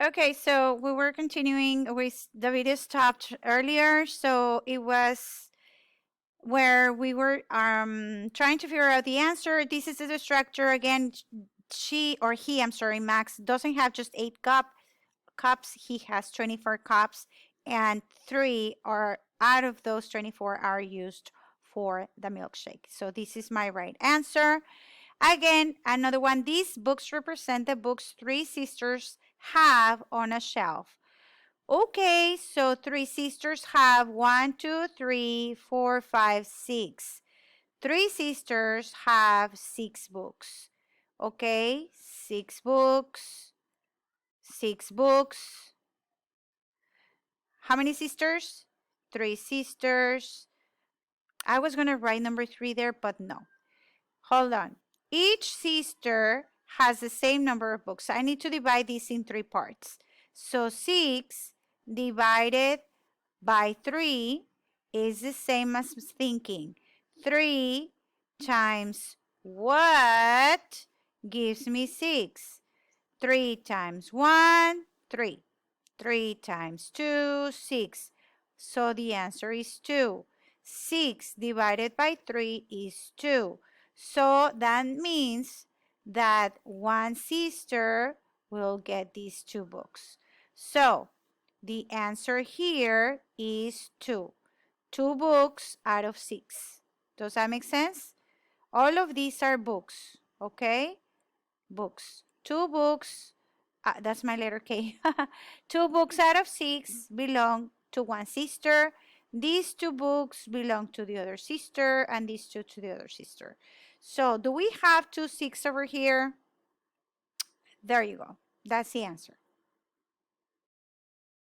Okay, so we were continuing with the video stopped earlier. So it was where we were trying to figure out the answer. This is the structure again. She or he, I'm sorry, Max doesn't have just 8 cups. He has 24 cups, and 3 are out of those 24 are used for the milkshake. So this is my right answer. Again, another one. These books represent the books 3 sisters have on a shelf. Okay, so 3 sisters have 1, 2, 3, 4, 5, 6. 3 sisters have 6 books. Okay, 6 books, 6 books. How many sisters? 3 sisters. I was going to write number 3 there, but no. Hold on. Each sister has the same number of books. I need to divide this in 3 parts. So 6 divided by 3 is the same as thinking. 3 times what gives me 6? 3 times 1, 3. 3 times 2, 6. So the answer is 2. 6 divided by 3 is 2. So that means that one sister will get these 2 books. So the answer here is 2. 2 books out of 6. Does that make sense? All of these are books, okay? Books. 2 books, that's my letter K. 2 books out of 6 belong to one sister. These 2 books belong to the other sister, and these 2 to the other sister. So do we have 2 6 over here? There you go. That's the answer.